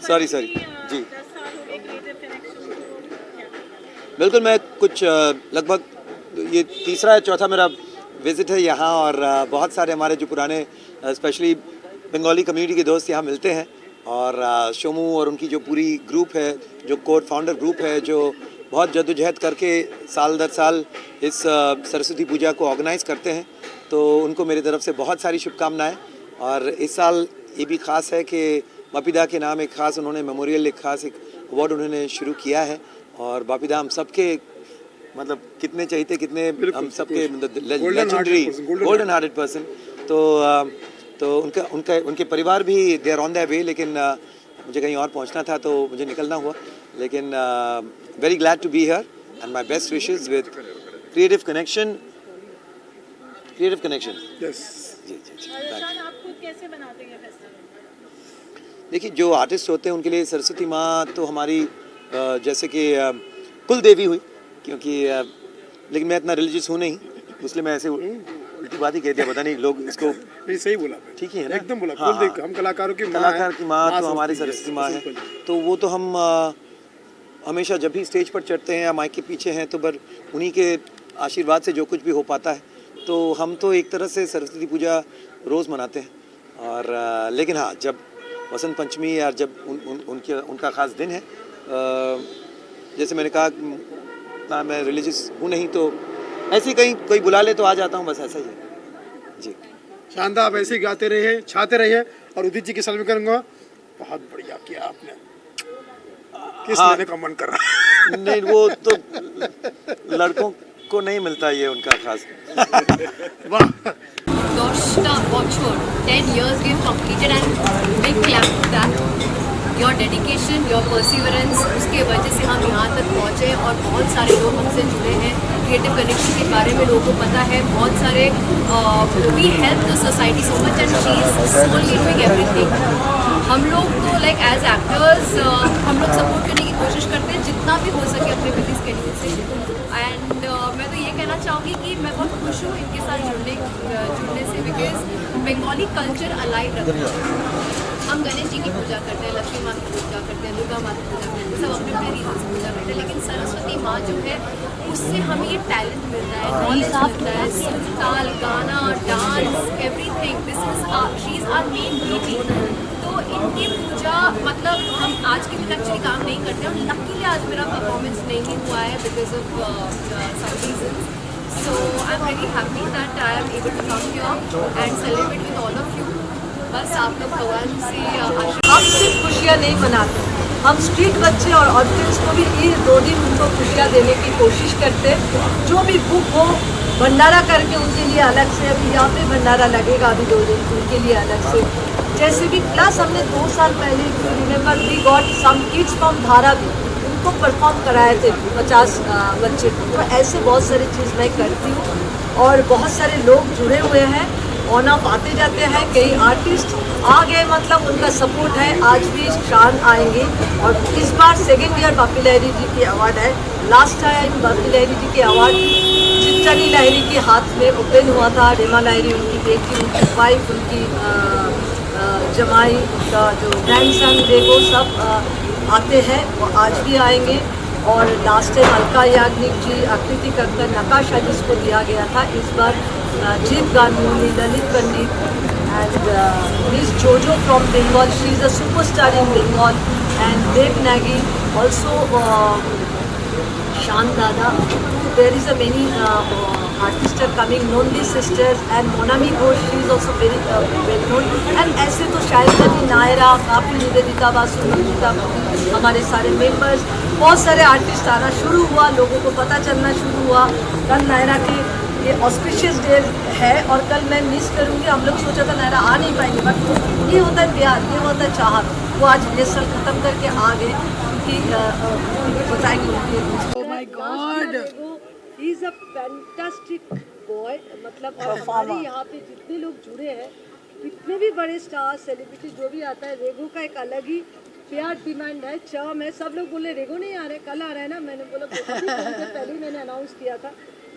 Sorry sorry जी, बिल्कुल। मैं कुछ लगभग ये तीसरा या चौथा मेरा विज़िट है यहाँ, और बहुत सारे हमारे जो पुराने स्पेशली बंगाली कम्युनिटी के दोस्त यहाँ मिलते हैं, और शोमू और उनकी जो पूरी ग्रुप है, जो कोर फाउंडर ग्रुप है, जो बहुत जद्दोजहद करके साल दर साल इस सरस्वती पूजा को ऑर्गेनाइज़ करते हैं, तो उनको मेरी तरफ से बहुत सारी शुभकामनाएं। और इस साल ये भी ख़ास है कि बापीदा के नाम एक ख़ास उन्होंने मेमोरियल, एक ख़ास एक अवार्ड उन्होंने शुरू किया है, और बापीदा हम सबके मतलब कितने चाहिए, कितने हम सबके लेजेंडरी गोल्डन हार्टेड पर्सन। तो उनके परिवार भी they are on the way, लेकिन मुझे कहीं और पहुंचना था तो मुझे निकलना हुआ। लेकिन very glad to be here and my best wishes with creative connection. Yes जी जी जी। आप खुद कैसे बनाते हैं फेस्टिवल? देखिए, जो आर्टिस्ट होते हैं उनके लिए सरस्वती माँ तो हमारी जैसे कि कुल देवी हुई, क्योंकि लेकिन मैं इतना रिलीजियस हूँ नहीं, इसलिए मैं ऐसे उल्टी बात ही कह दिया, पता नहीं लोग इसको नहीं सही बोला आपने। ठीक ही है ना? एकदम बोला। हाँ, कुल देख हम कलाकारों की कलाकार की माँ तो हमारी सरस्वती सरस्वती माँ है। सिंपल। तो वो तो हम हमेशा जब भी स्टेज पर चढ़ते हैं या माइक के पीछे हैं तो पर उन्हीं के आशीर्वाद से जो कुछ भी हो पाता है। तो हम तो एक तरह से सरस्वती पूजा रोज़ मनाते हैं। और लेकिन हाँ, जब वसंत पंचमी या जब उनका ख़ास दिन है, जैसे मैंने कहा ना, मैं रिलीजियस हूँ नहीं, तो ऐसे ही कहीं कोई बुला ले तो आ जाता हूँ, बस ऐसा ही है जी। शानदार, आप ऐसे ही गाते रहिए, छाते रहिए। और उदित जी की सलामी करूंगा, बहुत बढ़िया किया आपने। किस हाँ, लेने का मन कर रहा है? नहीं, वो तो लड़कों को नहीं मिलता ये उनका खास। वाह, 10টা বছর 10 years we've completed and big clap to that. Your dedication, your perseverance, उसके वजह से हम यहाँ तक पहुँचे और बहुत सारे लोग हमसे जुड़े हैं। क्रिएटिव कनेक्शन के बारे में लोगों को पता है, बहुत सारे we help the society so much and she is solely doing everything. हम लोग तो लाइक एज एक्टर्स हम लोग सपोर्ट करने की कोशिश करते हैं जितना भी हो सके अपने बिजी स्केड्यूल से। एंड मैं तो ये कहना चाहूँगी कि मैं बहुत खुश हूँ इनके साथ जुड़ने से, बिकॉज बंगाली कल्चर अलाइव रखना है। हम गणेश जी की पूजा करते हैं, लक्ष्मी माँ की पूजा करते हैं, दुर्गा माँ की पूजा करते हैं, सब अपने अपने रीजन से पूजा करते हैं, लेकिन सरस्वती माँ जो है उससे हमें ये टैलेंट मिलता है, नॉलेज मिलता है, सुर ताल, गाना, dance, everything. This is she is our main beauty. तो इनकी पूजा मतलब हम आज की दिन एक्चुअली काम नहीं करते, और लकीली आज मेरा परफॉर्मेंस नहीं हुआ है because of some reasons. So I am very happy that I am able to come here and celebrate with all of you. बस आप लोग भगवान से हम सिर्फ खुशियाँ नहीं मनाते, हम स्ट्रीट बच्चे और ऑडियंस को भी ये 2 दिन उनको खुशियाँ देने की कोशिश करते हैं। जो भी बुक हो भंडारा करके उनके लिए अलग से, अभी यहाँ पे भंडारा लगेगा अभी 2 दिन उनके लिए अलग से। जैसे भी प्लस हमने 2 साल पहले remember we got some kids from Dharavi, उनको परफॉर्म कराए थे 50 बच्चे को। तो ऐसे बहुत सारी चीज़ मैं करती हूँ और बहुत सारे लोग जुड़े हुए हैं, ऑन ऑफ आते जाते हैं। कई आर्टिस्ट आ गए, मतलब उनका सपोर्ट है। आज भी शान आएंगे और इस बार 2nd ईयर बापी लहरी जी की अवार्ड है। लास्ट टाइम बापी लहरी जी के अवार्ड चित्तनी लहरी के हाथ में ओपन हुआ था। रेमा लहरी उनकी बेटी, उनकी वाइफ, उनकी जमाई, उनका जो ग्रैंडसन देखो सब आते हैं, वो आज भी आएंगे। और लास्ट टाइम अलका याग्निक जी, आकृति कक्कर, नकाशा जिसको दिया गया था, इस बार Jeet Ganguly, Lalit Pandit and miss Jojo from Bengal, she is a superstar in Bengal, and Dev Negi also, Shaan दादा। There is a many artists are coming, Nondi sisters and Monami Ghosh, she is also very well known. And ऐसे तो शायद अभी नायरा, काफी निवेदिता बासु, नंदिता, हमारे सारे मेंबर्स, बहुत सारे आर्टिस्ट आना शुरू हुआ, लोगों को पता चलना शुरू हुआ। कल नायरा के ये ऑस्पिशियस डे है और कल मैं मिस करूँगी। हम लोग सोचा था नायरा आ नहीं पाएंगे, बट ये होता है प्यार, ये होता है चाहत। वो आज रिहर्सल ख़त्म करके आ गए, उनकी बताएंगे उनके। Oh my God, he is a fantastic boy. मतलब और हमारे यहाँ पे जितने लोग जुड़े हैं, कितने भी बड़े स्टार सेलिब्रिटी जो भी आता है, रेगो का एक अलग ही प्यार डिमांड है, चार्म है। सब लोग बोले रेगो नहीं आ रहे, कल आ रहे हैं ना। मैंने बोला पहले ही मैंने अनाउंस किया था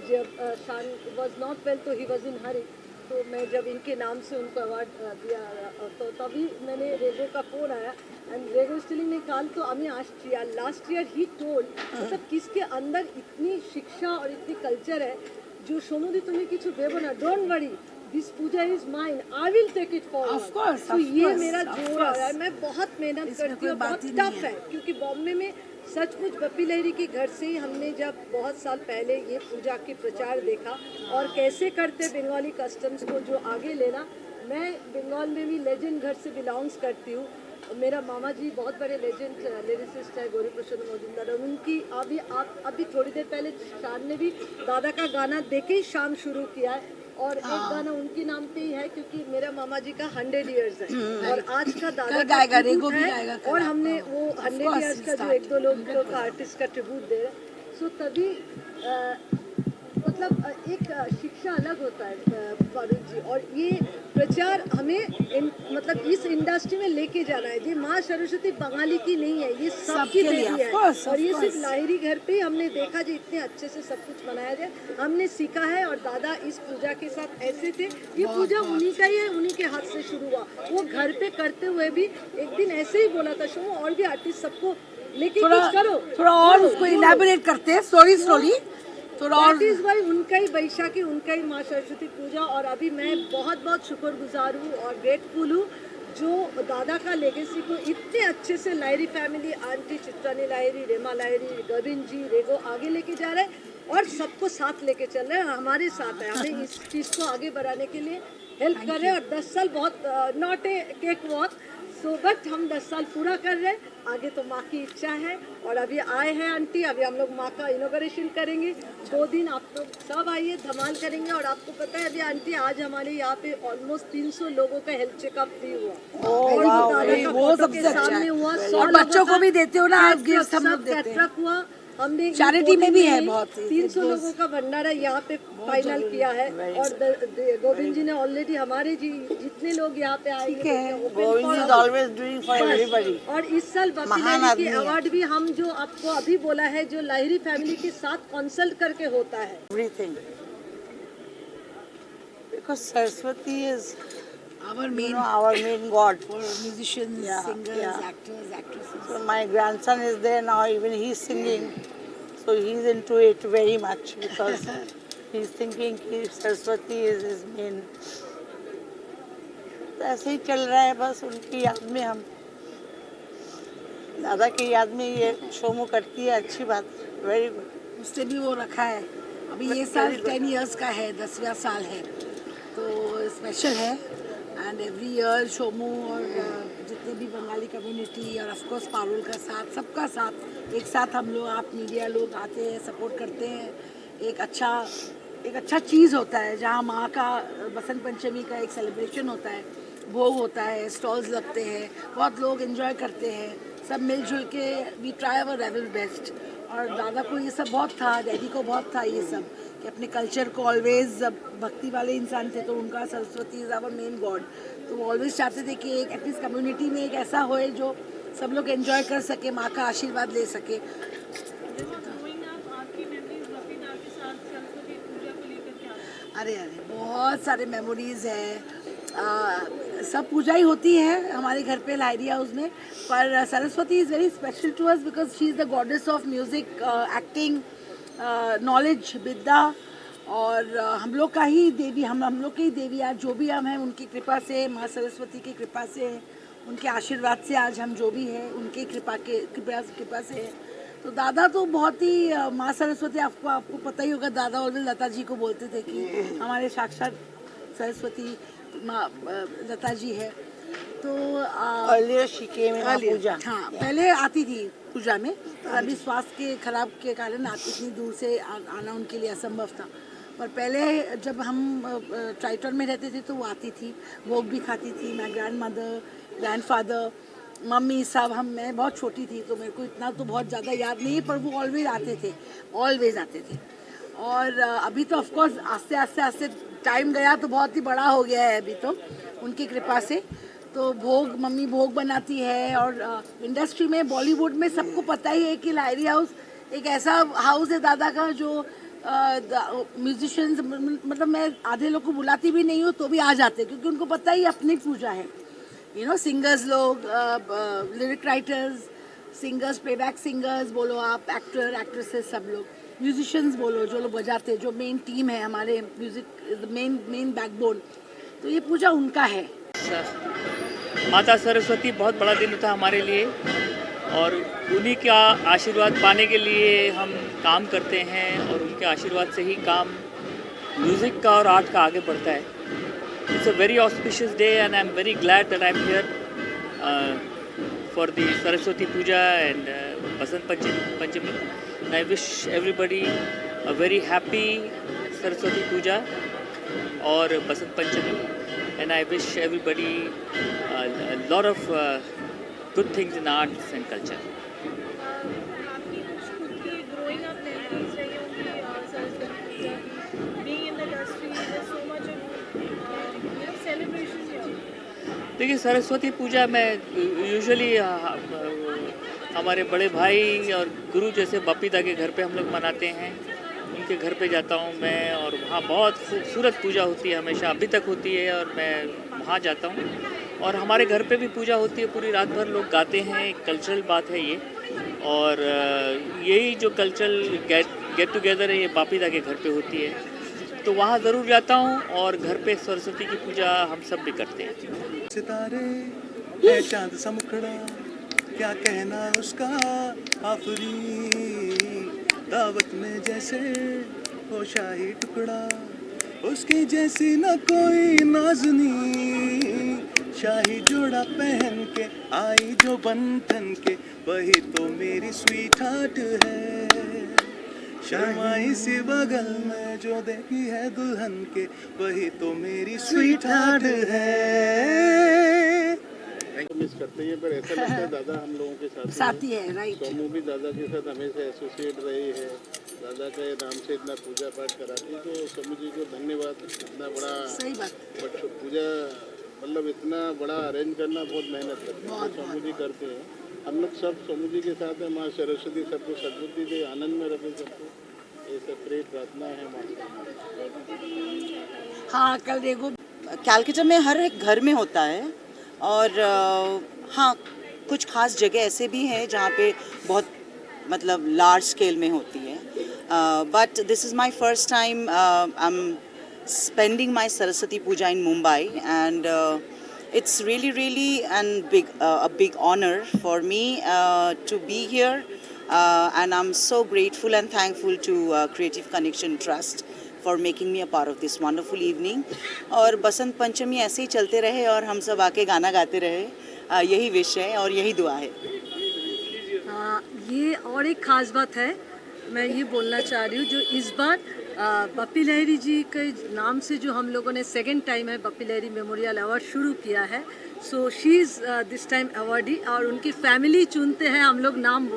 जब शान वॉज नॉट वेल, तो ही वॉज इन हरी। तो मैं जब इनके नाम से उनको अवार्ड दिया तो तभी मैंने रेगो का फ़ोन आया एंड रेगो स्टिलिंग ने काल तो আমি আসছি আর लास्ट ईयर ही टोल्ड मतलब किसके अंदर इतनी शिक्षा और इतनी कल्चर है जो सोमोदी तुम्हें किसी भेबो ना don't worry this puja is mine I will take it forward Of course, तो of ये course, मेरा of जोर आ रहा है course. मैं बहुत मेहनत इसमें करती कोई हूँ बात बहुत ही नहीं टफ है. है क्योंकि बॉम्बे में सचमुच बप्पी लहरी के घर से ही हमने जब बहुत साल पहले ये पूजा के प्रचार देखा और कैसे करते बंगाली कस्टम्स को जो आगे लेना। मैं बंगाल में भी लेजेंड घर से बिलोंग्स करती हूँ। मेरा मामा जी बहुत बड़े लेजेंड लिरिसिस्ट है गौरी प्रसाद मजुमदार और उनकी अभी थोड़ी देर पहले शान ने भी दादा का गाना देके ही शाम शुरू किया है और एक गाना उनके नाम पे ही है क्योंकि मेरा मामा जी का 100 इयर्स है और आज का दादा कल का गाएगा, tribute रेगो भी है गाएगा कल और आपको। हमने वो 100 course, इयर्स का जो start. एक दो लोग का आर्टिस्ट का ट्रिब्यूट दे रहे हैं। सो तभी मतलब एक शिक्षा अलग होता है फारूक जी और ये प्रचार हमें मतलब इस इंडस्ट्री में लेके जाना है। ये माँ सरस्वती बंगाली की नहीं है, ये सबकी सबके लिए, देवी है of course, और ये of सिर्फ course. लाहिरी घर पे ही हमने देखा जो इतने अच्छे से सब कुछ मनाया जाए हमने सीखा है और दादा इस पूजा के साथ ऐसे थे। ये पूजा उन्हीं का ही है, उन्हीं के हाथ से शुरू हुआ। वो घर पे करते हुए भी एक दिन ऐसे ही बोला था शो और भी आर्टिस्ट सबको लेके कुछ करो थोड़ा और उसको इलेबोरेट करते हैं स्लोली थोड़ा और दैट इज वाई उनका ही बैशाखी उनका ही माँ सरस्वती पूजा और अभी मैं बहुत बहुत शुक्रगुजार हूँ और ग्रेटफुल हूँ जो दादा का लेगेसी को इतने अच्छे से लाहिरी फैमिली आंटी चित्रानी लाहिरी रेमा लाहिरी गोविंद जी रेगो आगे लेके जा रहे हैं और सबको साथ लेके चल रहे हैं। हमारे साथ है, हमें इस चीज़ को आगे बढ़ाने के लिए हेल्प कर रहे हैं और 10 साल बहुत not a cake walk so but हम 10 साल पूरा कर रहे हैं। आगे तो माँ की इच्छा है और अभी आए हैं आंटी, अभी हम लोग माँ का इनोग्रेशन करेंगे 2 दिन। आप लोग सब आइए, धमाल करेंगे और आपको पता है अभी आंटी आज हमारे यहाँ पे ऑलमोस्ट 300 लोगों का हेल्थ चेकअप फ्री हुआ और दादा का वो फोटो सबसे के अच्छा सामने है। हुआ। और बच्चों को भी देते हो ना आप गिफ्ट, हम लोग देते हैं। ट्रक हुआ हमने Charity में भी है बहुत ही। 300 लोगों का भंडारा यहाँ पे फाइनल किया है और गोविंद जी ने ऑलरेडी हमारे जी जितने लोग यहाँ पे आए Govind is always doing for everybody. और इस साल बप्पी महान लहरी के आदमी है। अवार्ड भी हम जो आपको अभी बोला है जो लाहिरी फैमिली के साथ कंसल्ट करके होता है। Everything. Because Saraswati is, our you main know, our main god. for musicians, Yeah, singers, yeah. actors, actresses. So my grandson is there now, even he's singing. So he's into it very much because he's thinking कि Saraswati is his main. तो ऐसे ही चल रहा है बस उनकी याद में हम दादा की याद में ये शोमो करती है, अच्छी बात, वेरी गुड। उससे भी वो रखा है। अभी ये साल 10 इयर्स का है, 10वां साल है तो स्पेशल है एंड एवरी ईयर शोमू और जितने भी बंगाली कम्युनिटी और ऑफ कोर्स पारुल का साथ, सबका साथ एक साथ हम लोग, आप मीडिया लोग आते हैं, सपोर्ट करते हैं। एक अच्छा चीज़ होता है जहाँ माँ का बसंत पंचमी का एक सेलिब्रेशन होता है, भोग होता है, स्टॉल्स लगते हैं, बहुत लोग एंजॉय करते हैं, सब मिलजुल के we try our level best. और दादा को ये सब बहुत था, डैडी को बहुत था ये सब कि अपने कल्चर को ऑलवेज, भक्ति वाले इंसान थे तो उनका Saraswati is our main god, तो वो ऑलवेज चाहते थे कि एक एटलीस्ट कम्युनिटी में एक ऐसा होए जो सब लोग एंजॉय कर सके, माँ का आशीर्वाद ले सके। अरे बहुत सारे मेमोरीज है। सब पूजा ही होती है हमारे घर पे लाहिरी हाउस में, पर Saraswati is very special to us because she is the goddess of music, acting, knowledge, विद्या और हम लोग का ही देवी, हम लोग की ही देवी आज जो भी हम हैं उनकी कृपा से, माँ सरस्वती की कृपा से, उनके आशीर्वाद से आज हम जो भी हैं उनकी कृपा से है। तो दादा तो बहुत ही माँ सरस्वती, आपको पता ही होगा, दादा ऑलवेज लता जी को बोलते थे कि हमारे साक्षात सरस्वती माँ लता जी है। तो Earlier she came in our पूजा। हाँ, पहले आती थी पूजा में, पर अभी स्वास्थ्य के खराब के कारण इतनी दूर से आना उनके लिए असंभव था। पर पहले जब हम ट्राइटन में रहते थे तो वो आती थी, भोग भी खाती थी। माय ग्रैंडमदर, ग्रैंडफादर, मम्मी सब, मैं बहुत छोटी थी तो मेरे को इतना तो बहुत ज़्यादा याद नहीं है, पर वो ऑलवेज आते थे। और अभी तो ऑफकोर्स आस्ते आस्ते टाइम गया तो बहुत ही बड़ा हो गया है अभी तो उनकी कृपा से। तो मम्मी भोग बनाती है और इंडस्ट्री में, बॉलीवुड में सबको पता ही है कि लाहिरी हाउस एक ऐसा हाउस है दादा का जो म्यूजिशियंस, मतलब मैं आधे लोग को बुलाती भी नहीं हूँ तो भी आ जाते, क्योंकि उनको पता ही अपनी पूजा है। सिंगर्स लोग, lyric writers, singers, playback singers बोलो आप, एक्टर एक्ट्रेसेस, सब लोग, म्यूजिशियंस बोलो, जो लोग बजाते, जो मेन टीम है हमारे म्यूजिक, मेन बैकबोन, तो ये पूजा उनका है। माता सरस्वती बहुत बड़ा दिन था हमारे लिए, और उन्हीं का आशीर्वाद पाने के लिए हम काम करते हैं, और उनके आशीर्वाद से ही काम म्यूज़िक का और आर्ट का आगे बढ़ता है। It's a very auspicious day and I am very glad that I am here for the Saraswati Puja and Basant Panchami. And I wish everybody a very happy Saraswati Puja or Basant Panchami. And I wish everybody a lot of good things in arts and culture. आपकी कुछ खुद की growing up memories रही होंगी सरस्वती पूजा की, being in the industry, there's so much of celebration here. देखिए, सरस्वती पूजा में usually हमारे बड़े भाई और गुरु जैसे बपीदा के घर पे हम लोग मनाते हैं। उनके घर पे जाता हूँ मैं, और वहाँ बहुत खूबसूरत पूजा होती है, हमेशा अभी तक होती है, और मैं वहाँ जाता हूँ। और हमारे घर पे भी पूजा होती है, पूरी रात भर लोग गाते हैं, एक कल्चरल बात है ये। और यही जो कल्चरल गेट टुगेदर है, ये बपीदा के घर पे होती है, तो वहाँ ज़रूर जाता हूँ। और घर पे सरस्वती की पूजा हम सब भी करते हैं। सितारे है चांद सा मुखड़ा, क्या कहना उसका आफरी, दावत में जैसे हो शाही टुकड़ा, उसकी जैसी न कोई नाज़नी, शाही जोड़ा पहन के आई जो बंधन के, वही तो मेरी स्वीट हार्ट है। शर्माई सी बगल में जो देखी है दुल्हन के, वही तो मेरी स्वीट हार्ट है। मिस करते हैं, पर ऐसा लगता है दादा हम लोगों के साथ ही है, राइट। सोमू भी दादा के साथ हमेशा एसोसिएट रही है, दादा के नाम से इतना पूजा पाठ कराती है, तो सोमू जी को धन्यवाद। इतना बड़ा सही बात, बट पूजा मतलब इतना बड़ा अरेंज करना बहुत मेहनत करते हैं, सोमू जी करते हैं। हम लोग सब सोमू जी के साथ हैं। माँ सरस्वती सबको सद्बुद्धि दे, आनंद में रखे सबको, ये सब प्रे प्रार्थना है माँ। हाँ, कल रेगो कैलकाटा में हर एक घर में होता है, और हाँ, कुछ खास जगह ऐसे भी हैं जहाँ पे बहुत मतलब लार्ज स्केल में होती है, but this is my first time I am spending my Saraswati Puja in Mumbai, and it's really a big honor for me to be here, and I'm so grateful and thankful to Creative Connection Trust for making me a part of this wonderful evening. और बसंत पंचमी ऐसे ही चलते रहे और हम सब आके गाना गाते रहे, यही विश है और यही दुआ है। हाँ, ये और एक ख़ास बात है, मैं ये बोलना चाह रही हूँ, जो इस बार बप्पी लहरी जी के नाम से जो हम लोगों ने सेकंड टाइम है बप्पी लहरी मेमोरियल अवार्ड शुरू किया है, so she is this time awardee, और उनकी फैमिली चुनते हैं, हम लोग नाम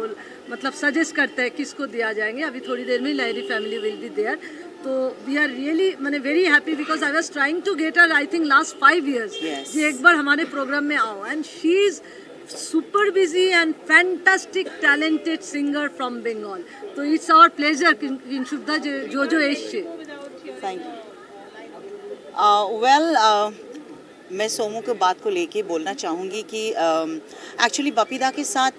मतलब सजेस्ट करते हैं किसको दिया जाएंगे। अभी थोड़ी देर में Lahiri family will be there, so we are really मैंने very happy, because I was trying to get her, I think last 5 years जी एक बार हमारे प्रोग्राम में आओ, and she is super busy and fantastic talented singer from Bengal. So it's our pleasure Kinshubda Jojo Eshe. Thank you. Well, मैं सोमू के बात को लेके बोलना चाहूँगी कि एक्चुअली बपीदा के साथ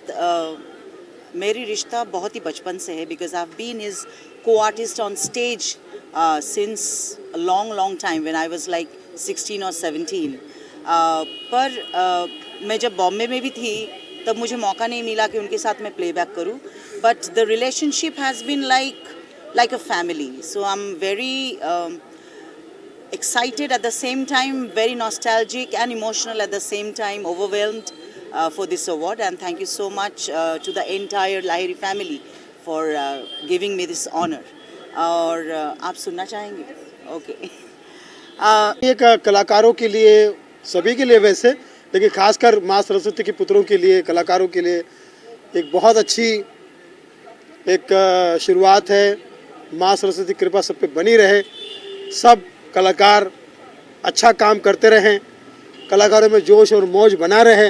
मेरी रिश्ता बहुत ही बचपन से है, because I have been his co-artist on stage since a long time when I was like 16 or 17. पर मैं जब बॉम्बे में भी थी तब मुझे मौका नहीं मिला कि उनके साथ मैं प्लेबैक करूं, but the relationship has been like a family, so I'm very excited at the same time, very nostalgic and emotional at the same time, overwhelmed for this award, and thank you so much to the entire Lahiri family for giving me this honor. और आप सुनना चाहेंगे? Okay. एक कलाकारों के लिए, सभी के लिए वैसे, लेकिन खासकर माँ सरस्वती के पुत्रों के लिए, कलाकारों के लिए एक बहुत अच्छी एक शुरुआत है। माँ सरस्वती की कृपा सब पे बनी रहे, सब कलाकार अच्छा काम करते रहें, कलाकारों में जोश और मौज बना रहे,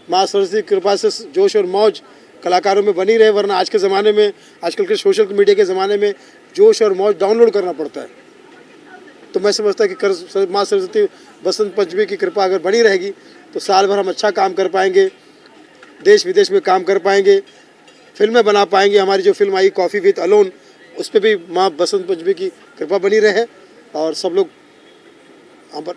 माँ सरस्वती की कृपा से जोश और मौज कलाकारों में बनी रहे, वरना आज के ज़माने में, आजकल के सोशल मीडिया के ज़माने में जोश और मौज डाउनलोड करना पड़ता है। तो मैं समझता कि माँ सरस्वती बसंत पंचमी की कृपा अगर बनी रहेगी तो साल भर हम अच्छा काम कर पाएंगे, देश विदेश में काम कर पाएंगे, फिल्में बना पाएंगे। हमारी जो film I coffee with alone, उस पर भी माँ बसंत पंचमी की कृपा बनी रहे और सब लोग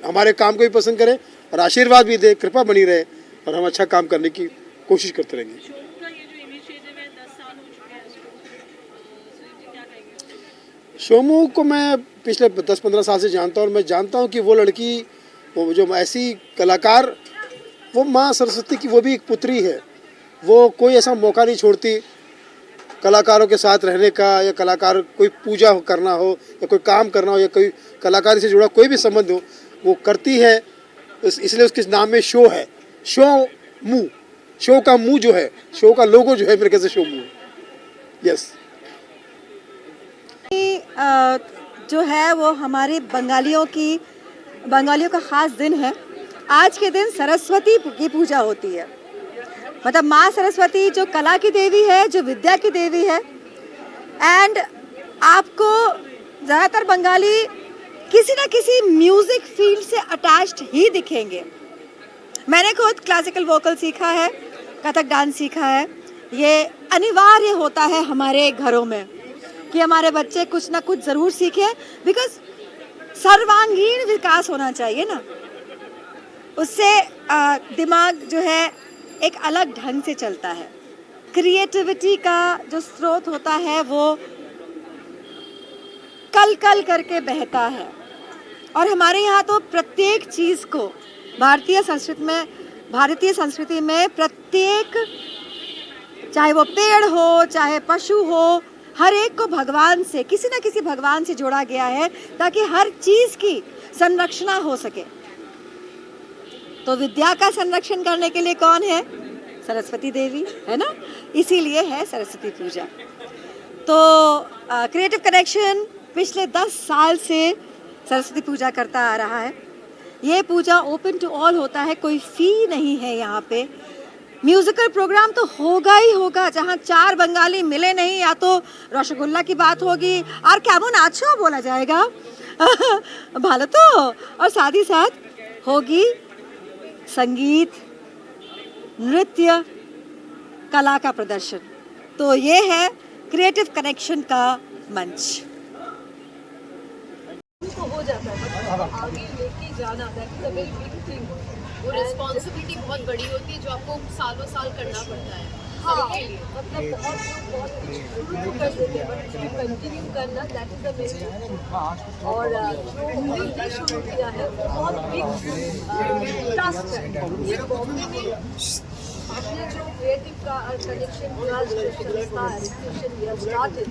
हमारे काम को भी पसंद करें और आशीर्वाद भी दे, कृपा बनी रहे और हम अच्छा काम करने की कोशिश करते रहेंगे। शो का ये जो इनिशिएटिव है 10 साल हो चुके हैं इसको, सुनील जी क्या कहेंगे? शोमू को मैं पिछले 10-15 साल से जानता हूँ और मैं जानता हूँ कि वो लड़की, वो जो ऐसी कलाकार, वो माँ सरस्वती की वो भी एक पुत्री है। वो कोई ऐसा मौका नहीं छोड़ती कलाकारों के साथ रहने का, या कलाकार कोई पूजा करना हो या कोई काम करना हो या कोई कलाकारी से जुड़ा कोई भी संबंध हो, वो करती है। इसलिए उसके नाम में शो है, शो मू, शो का मुँह जो है, शो का लोगो जो है मेरे ख्याल से शो मू। यस, जो है वो हमारे बंगालियों का ख़ास दिन है। आज के दिन सरस्वती की पूजा होती है, मतलब माँ सरस्वती जो कला की देवी है, जो विद्या की देवी है। एंड आपको ज़्यादातर बंगाली किसी ना किसी म्यूज़िक फील्ड से अटैच्ड ही दिखेंगे। मैंने खुद क्लासिकल वोकल सीखा है, कथक डांस सीखा है। ये अनिवार्य होता है हमारे घरों में कि हमारे बच्चे कुछ ना कुछ ज़रूर सीखें, बिकॉज सर्वांगीण विकास होना चाहिए ना, उससे दिमाग जो है एक अलग ढंग से चलता है। क्रिएटिविटी का जो स्रोत होता है वो कल कल करके बहता है। और हमारे यहाँ तो प्रत्येक चीज़ को भारतीय संस्कृति में प्रत्येक, चाहे वो पेड़ हो चाहे पशु हो, हर एक को भगवान से, किसी न किसी भगवान से जोड़ा गया है ताकि हर चीज़ की संरक्षण हो सके। तो विद्या का संरक्षण करने के लिए कौन है? सरस्वती देवी है ना, इसीलिए है सरस्वती पूजा। तो क्रिएटिव कनेक्शन पिछले 10 साल से सरस्वती पूजा करता आ रहा है। ये पूजा ओपन टू ऑल होता है, कोई फ़ी नहीं है यहाँ पे। म्यूज़िकल प्रोग्राम तो होगा ही होगा, जहाँ 4 बंगाली मिले नहीं, या तो रसगुल्ला की बात होगी और केमन आछो बोला जाएगा भालो तो, और साथ ही साथ होगी संगीत, नृत्य, कला का प्रदर्शन। तो ये है क्रिएटिव कनेक्शन का मंच। तो हो जाता है, मतलब आगे लेके जाना, that is a very big thing. वो रिस्पॉन्सिबिलिटी बहुत बड़ी होती है जो आपको सालों साल करना पड़ता है। हाँ, मतलब बहुत लोग बहुत कुछ शुरू तो कर देते हैं, बट उसको कंटिन्यू करना, दैट इज द मेन। और जो हमने शुरू किया है वो बहुत बिग टास्क है। ये बॉम्बे में आपने जो क्रिएटिव का कनेक्शन का संस्था education started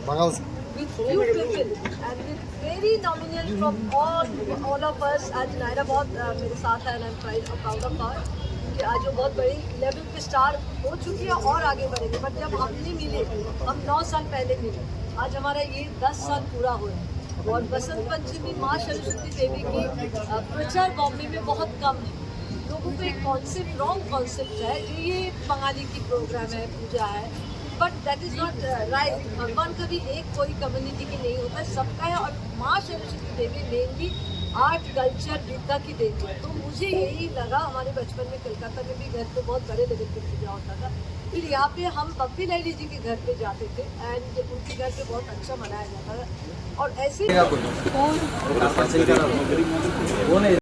with few people and with very nominal from all of us। आज नायरा बहुत मेरे साथ है, and I'm proud of her कि आज वो बहुत बड़ी लेवल पे स्टार हो चुकी है और आगे बढ़ेंगे। बट जब हम नहीं मिले, हम 9 साल पहले मिले, आज हमारा ये 10 साल पूरा हो रहा है। और बसंत पंचमी माँ सरस्वती देवी की प्रचार बॉम्बे में बहुत कम है। लोगों को एक कॉन्सेप्ट, रॉन्ग कॉन्सेप्ट है कि ये बंगाली की प्रोग्राम है, पूजा है, but that is not right. भगवान कभी एक कोई कम्युनिटी की नहीं होता, सबका है। और माँ सरस्वती देवी मेनली आर्ट, कल्चर, विद्या की देवी है। तो मुझे यही लगा, हमारे बचपन में कलकत्ता में भी घर पे बहुत बड़े लेवल पे पूजा होता था, फिर यहाँ पे हम पप्पी लैली जी के घर पे जाते थे एंड उनके घर पे बहुत अच्छा मनाया जाता था। और ऐसे